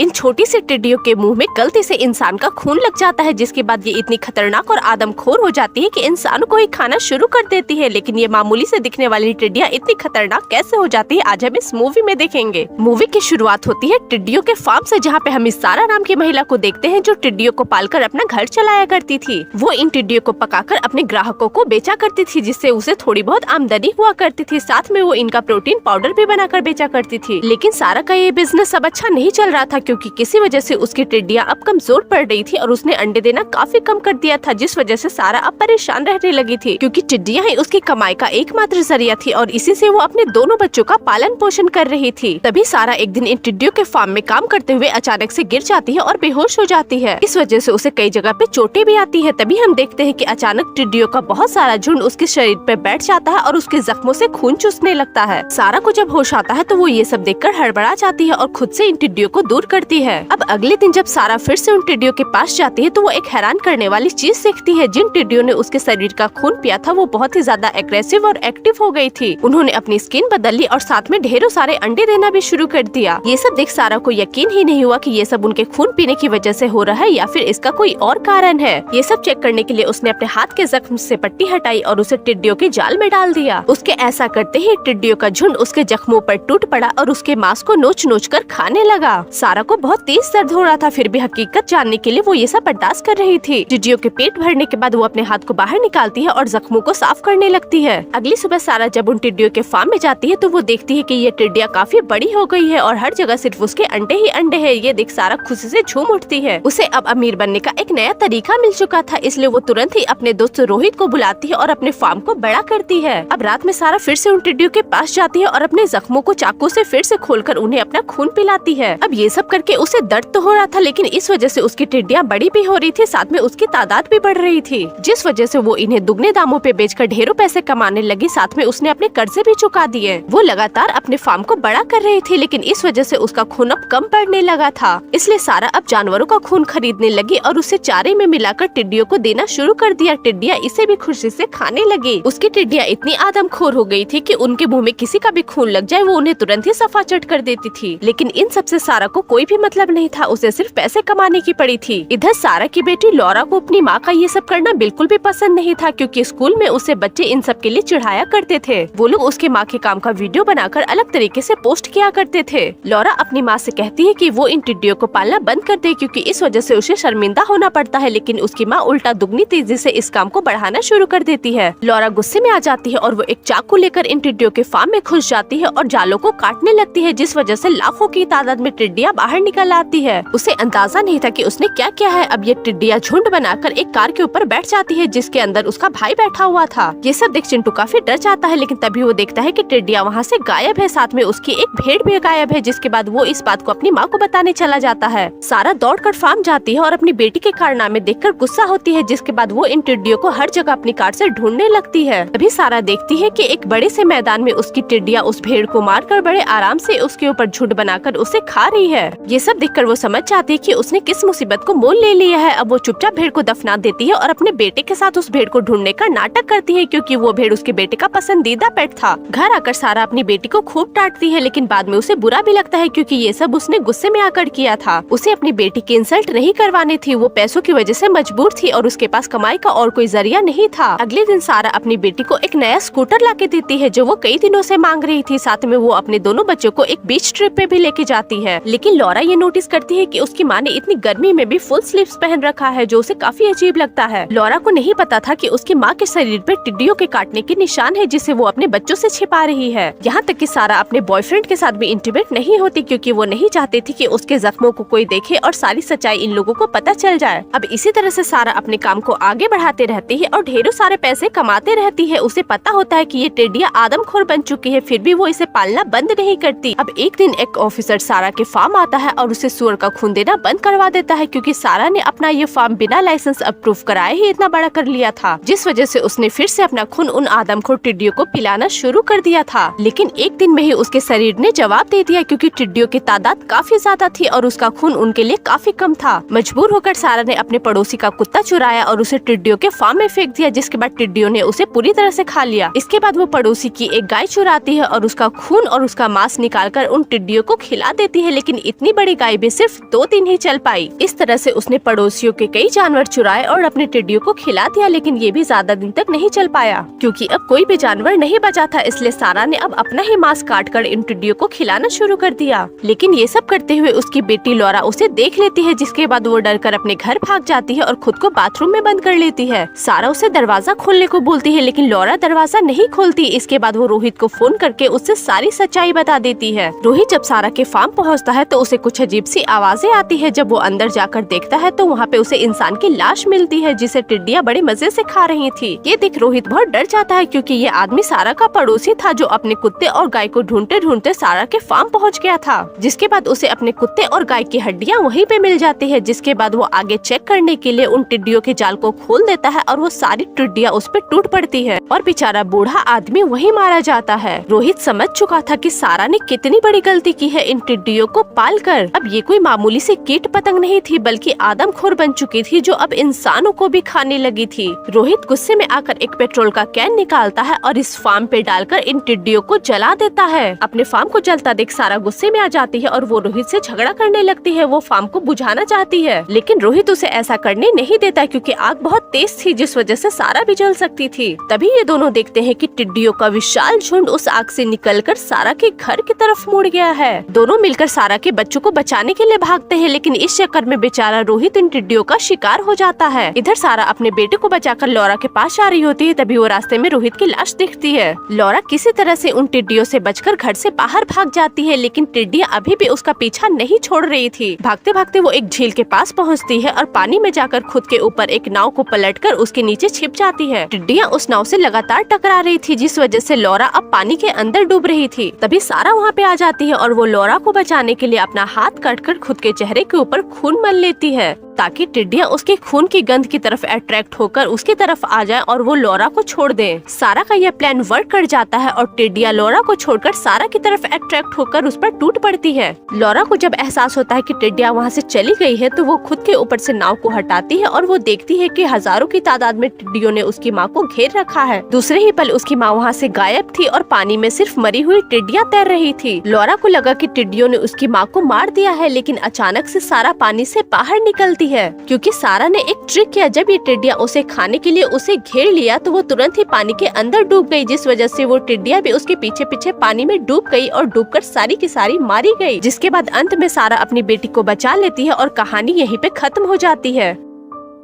इन छोटी सी टिड्डियों के मुंह में गलती से इंसान का खून लग जाता है, जिसके बाद ये इतनी खतरनाक और आदमखोर हो जाती है कि इंसानों को ही खाना शुरू कर देती है। लेकिन ये मामूली से दिखने वाली टिड्डियाँ इतनी खतरनाक कैसे हो जाती है, आज हम इस मूवी में देखेंगे। मूवी की शुरुआत होती है टिड्डियों के फार्म से, जहाँ पे हम इस सारा नाम की महिला को देखते हैं जो टिड्डियों को पालकर अपना घर चलाया करती थी। वो इन टिड्डियों को पकाकर अपने ग्राहकों को बेचा करती थी, जिससे उसे थोड़ी बहुत आमदनी हुआ करती थी। साथ में वो इनका प्रोटीन पाउडर भी बनाकर बेचा करती थी। लेकिन सारा का ये बिजनेस अब अच्छा नहीं चल रहा था, क्योंकि किसी वजह से उसकी टिड्डियाँ अब कमजोर पड़ रही थी और उसने अंडे देना काफी कम कर दिया था, जिस वजह से सारा अब परेशान रहने लगी थी, क्योंकि टिड्डियाँ ही उसकी कमाई का एकमात्र जरिया थी और इसी से वो अपने दोनों बच्चों का पालन पोषण कर रही थी। तभी सारा एक दिन इन टिड्डियों के फार्म में काम करते हुए अचानक से गिर जाती है और बेहोश हो जाती है। इस वजह से उसे कई जगह पे चोटें भी आती है। तभी हम देखते हैं कि अचानक टिड्डियों का बहुत सारा झुंड उसके शरीर पे बैठ जाता है और उसके जख्मों से खून चूसने लगता है। सारा को जब होश आता है तो वो ये सब देखकर हड़बड़ा जाती है और खुद से इन टिड्डियों को दूर करती है। अब अगले दिन जब सारा फिर से उन टिड्डियों के पास जाती है तो वो एक हैरान करने वाली चीज सीखती है। जिन टिड्डियों ने उसके शरीर का खून पिया था वो बहुत ही ज्यादा एग्रेसिव और एक्टिव हो गई थी। उन्होंने अपनी स्किन बदल ली और साथ में ढेरों सारे अंडे देना भी शुरू कर दिया। ये सब देख सारा को यकीन ही नहीं हुआ कि ये सब उनके खून पीने की वजह से हो रहा है या फिर इसका कोई और कारण है। ये सब चेक करने के लिए उसने अपने हाथ के जख्म से पट्टी हटाई और उसे टिड्डियों के जाल में डाल दिया। उसके ऐसा करते ही टिड्डियों का झुंड उसके जख्मों पर टूट पड़ा और उसके मांस को नोच नोच कर खाने लगा। सारा को बहुत तेज दर्द हो रहा था, फिर भी हकीकत जानने के लिए वो ये सब बर्दाश्त कर रही थी। टिड्डियों के पेट भरने के बाद वो अपने हाथ को बाहर निकालती है और जख्मों को साफ करने लगती है। अगली सुबह सारा जब उन टिड्डियों के फार्म में जाती है तो वो देखती है कि ये टिड्डियाँ काफी बड़ी हो गई है और हर जगह सिर्फ उसके अंडे ही अंडे है। ये देख सारा खुशी से झूम उठती है। उसे अब अमीर बनने का एक नया तरीका मिल चुका था, इसलिए वो तुरंत ही अपने दोस्त रोहित को बुलाती है और अपने फार्म को बड़ा करती है। अब रात में सारा फिर से उन टिड्डियों के पास जाती है और अपने जख्मों को चाकू से फिर से खोलकर उन्हें अपना खून पिलाती है। अब ये सब करके उसे दर्द तो हो रहा था, लेकिन इस वजह से उसकी टिड्डियाँ बड़ी भी हो रही थी, साथ में उसकी तादाद भी बढ़ रही थी, जिस वजह से वो इन्हें दुगने दामों पे बेचकर ढेरों पैसे कमाने लगी। साथ में उसने अपने कर्जे भी चुका दिए। वो लगातार अपने फार्म को बड़ा कर रही थी, लेकिन इस वजह से उसका खून अब कम पड़ने लगा था। इसलिए सारा अब जानवरों का खून खरीदने लगी और उसे चारे में मिलाकर टिड्डियों को देना शुरू कर दिया। टिड्डियाँ इसे भी खुशी से खाने लगी। उसकी टिड्डियाँ इतनी आदमखोर हो गई थी कि उनके मुंह में किसी का भी खून लग जाए वो उन्हें तुरंत ही सफा चट कर देती थी। लेकिन इन सब से सारा को कोई भी मतलब नहीं था, उसे सिर्फ पैसे कमाने की पड़ी थी। इधर सारा की बेटी लॉरा को अपनी माँ का ये सब करना बिल्कुल भी पसंद नहीं था, क्योंकि स्कूल में उसे बच्चे इन सब के लिए चिढ़ाया करते थे। वो लोग उसके माँ के काम का वीडियो बनाकर अलग तरीके से पोस्ट किया करते थे। लॉरा अपनी माँ से कहती है कि वो इन टिड्डियों को पालना बंद कर दे, क्योंकि इस वजह से उसे शर्मिंदा होना पड़ता है। लेकिन उसकी माँ उल्टा दुगनी तेजी से इस काम को बढ़ाना शुरू कर देती है। लॉरा गुस्से में आ जाती है और वो एक चाकू लेकर इन टिड्डियों के फार्म में घुस जाती है और जालों को काटने लगती है, जिस वजह से लाखों की तादाद में टिड्डियाँ बाहर निकल आती है। उसे अंदाजा नहीं था कि उसने क्या किया है। अब ये टिड्डियाँ झुंड बनाकर एक कार के ऊपर बैठ जाती है, जिसके अंदर उसका भाई बैठा हुआ था। ये सब देख चिंटू काफी डर जाता है, लेकिन तभी वो देखता है कि टिड्डियाँ वहाँ से गायब है, साथ में उसकी एक भेड़ भी गायब है, जिसके बाद वो इस बात को अपनी माँ को बताने चला जाता है। सारा दौड़कर फार्म जाती है और अपनी बेटी के कारनामे देखकर गुस्सा होती है, जिसके बाद वो इन टिड्डियों को हर जगह अपनी कार से ढूंढने लगती है। तभी सारा देखती है कि एक बड़े से मैदान में उसकी टिड्डियाँ उस भेड़ को मारकर बड़े आराम से उसके ऊपर झुंड बनाकर उसे खा रही है। ये सब देखकर वो समझ जाती है कि उसने किस मुसीबत को मोल ले लिया है। अब वो चुपचाप भेड़ को दफना देती है और अपने बेटे के साथ उस भेड़ को ढूंढने का नाटक करती है, क्योंकि वो भेड़ उसके बेटे का पसंदीदा पेट था। घर आकर सारा अपनी बेटी को खूब डांटती है, लेकिन बाद में उसे बुरा भी लगता है, क्योंकि ये सब उसने गुस्से में आकर किया था। उसे अपनी बेटी की इंसल्ट नहीं करवानी थी, वो पैसों की वजह से मजबूर थी और उसके पास कमाई का और कोई जरिया नहीं था। अगले दिन सारा अपनी बेटी को एक नया स्कूटर लाके देती है, जो वो कई दिनों से मांग रही थी। साथ में वो अपने दोनों बच्चों को एक बीच ट्रिप पे भी लेके जाती है। लेकिन लॉरा ये नोटिस करती है कि उसकी माँ ने इतनी गर्मी में भी फुल स्लीव्स पहन रखा है, जो उसे काफी अजीब लगता है। लॉरा को नहीं पता था कि उसकी माँ के शरीर पे टिड्डियों के काटने के निशान है, जिसे वो अपने बच्चों से छिपा रही है। यहाँ तक कि सारा अपने बॉयफ्रेंड के साथ भी इंटीमेट नहीं होती, क्योंकि वो नहीं चाहती थी कि उसके जख्मों को कोई देखे और सारी सच्चाई इन लोगों को पता चल जाए। अब इसी तरह से सारा अपने काम को आगे बढ़ाते रहती है और ढेरों सारे पैसे कमाते रहती है। उसे पता होता है कि ये टिड्डियाँ आदमखोर बन चुकी है, फिर भी वो इसे पालना बंद नहीं करती। अब एक दिन एक ऑफिसर सारा के फार्म आता है और उसे सुअर का खून देना बंद करवा देता है, क्योंकि सारा ने अपना ये फार्म बिना लाइसेंस अप्रूव कराए ही इतना बड़ा कर लिया था, जिस वजह से उसने फिर से अपना खून उन आदमखोर टिड्डियों को पिलाना शुरू कर दिया था। लेकिन एक दिन में ही उसके शरीर ने जवाब दे दिया, क्योंकि टिड्डियों की तादाद काफी ज्यादा थी और उसका खून उनके लिए काफी कम था। मजबूर होकर सारा ने अपने पड़ोसी का कुत्ता चुराया और उसे टिड्डियों के फार्म में फेंक दिया, जिसके बाद टिड्डियों ने उसे पूरी तरह से खा लिया। इसके बाद वो पड़ोसी की एक गाय चुराती है और उसका खून और उसका मांस निकालकर उन टिड्डियों को खिला देती है। लेकिन इतनी इतनी बड़ी गाय भी सिर्फ 2 दिन ही चल पाई। इस तरह से उसने पड़ोसियों के कई जानवर चुराए और अपने टिड्डियों को खिला दिया, लेकिन ये भी ज्यादा दिन तक नहीं चल पाया क्योंकि अब कोई भी जानवर नहीं बचा था। इसलिए सारा ने अब अपना ही मांस काट कर इन टिड्डियों को खिलाना शुरू कर दिया। लेकिन ये सब करते हुए उसकी बेटी लौरा उसे देख लेती है, जिसके बाद वो डर कर अपने घर भाग जाती है और खुद को बाथरूम में बंद कर लेती है। सारा उसे दरवाजा खोलने को बोलती है, लेकिन लौरा दरवाजा नहीं खोलती। इसके बाद वो रोहित को फोन करके उससे सारी सच्चाई बता देती है। रोहित जब सारा के फार्म पहुंचता है तो उसे कुछ अजीब सी आवाजें आती है। जब वो अंदर जाकर देखता है तो वहाँ पे उसे इंसान की लाश मिलती है, जिसे टिड्डियाँ बड़े मजे से खा रही थी। ये देख रोहित बहुत डर जाता है क्योंकि ये आदमी सारा का पड़ोसी था, जो अपने कुत्ते और गाय को ढूंढते ढूंढते सारा के फार्म पहुँच गया था। जिसके बाद उसे अपने कुत्ते और गाय की हड्डियाँ वहीं पे मिल जाती है। जिसके बाद वो आगे चेक करने के लिए उन टिड्डियों के जाल को खोल देता है और वो सारी टिड्डियाँ उस पे टूट पड़ती है और बेचारा बूढ़ा आदमी वहीं मारा जाता है। रोहित समझ चुका था कि सारा ने कितनी बड़ी गलती की है इन टिड्डियों को पालकर। अब ये कोई मामूली सी कीट पतंग नहीं थी, बल्कि आदमखोर बन चुकी थी, जो अब इंसानों को भी खाने लगी थी। रोहित गुस्से में आकर एक पेट्रोल का कैन निकालता है और इस फार्म पे डालकर इन टिड्डियों को जला देता है। अपने फार्म को जलता देख सारा गुस्से में आ जाती है और वो रोहित से झगड़ा करने लगती है। वो फार्म को बुझाना चाहती है, लेकिन रोहित उसे ऐसा करने नहीं देता क्योंकि आग बहुत तेज थी, जिस वजह से सारा भी जल सकती थी। तभी ये दोनों देखते हैं कि टिड्डियों का विशाल झुंड उस आग से निकलकर सारा के घर की तरफ मुड़ गया है। दोनों मिलकर सारा के बच्चों को बचाने के लिए भागते हैं, लेकिन इस चक्कर में बेचारा रोहित इन टिड्डियों का शिकार हो जाता है। इधर सारा अपने बेटे को बचाकर लौरा के पास आ रही होती है, तभी वो रास्ते में रोहित की लाश दिखती है। लौरा किसी तरह से उन टिड्डियों से बचकर घर से बाहर भाग जाती है, लेकिन टिड्डियाँ अभी भी उसका पीछा नहीं छोड़ रही थी। भागते भागते वो एक झील के पास पहुँचती है और पानी में जाकर खुद के ऊपर एक नाव को पलटकर उसके नीचे छिप जाती है। टिड्डियाँ उस नाव से लगातार टकरा रही थी, जिस वजह से लौरा अब पानी के अंदर डूब रही थी। तभी सारा वहाँ पे आ जाती है और वो लौरा को बचाने के लिए अपना हाथ काटकर खुद के चेहरे के ऊपर खून मल लेती है, ताकि टिड्डियाँ उसके खून की गंध की तरफ अट्रैक्ट होकर उसकी तरफ आ जाएं और वो लौरा को छोड़ दें। सारा का यह प्लान वर्क कर जाता है और टिड्डियाँ लौरा को छोड़कर सारा की तरफ अट्रैक्ट होकर उस पर टूट पड़ती है। लौरा को जब एहसास होता है कि टिड्डियाँ वहाँ से चली गई है तो वो खुद के ऊपर से नाव को हटाती है और वो देखती है कि हजारों की तादाद में टिड्डियों ने उसकी माँ को घेर रखा है। दूसरे ही पल उसकी माँ वहाँ से गायब थी और पानी में सिर्फ मरी हुई टिड्डियाँ तैर रही थी। लौरा को लगा कि टिड्डियों ने उसकी माँ को मार दिया है, लेकिन अचानक से सारा पानी से बाहर निकलती है क्योंकि सारा ने एक ट्रिक किया। जब ये टिड्डियाँ उसे खाने के लिए उसे घेर लिया तो वो तुरंत ही पानी के अंदर डूब गई, जिस वजह से वो टिड्डियाँ भी उसके पीछे पीछे पानी में डूब गई और डूबकर सारी की सारी मारी गई। जिसके बाद अंत में सारा अपनी बेटी को बचा लेती है और कहानी यहीं पे खत्म हो जाती है।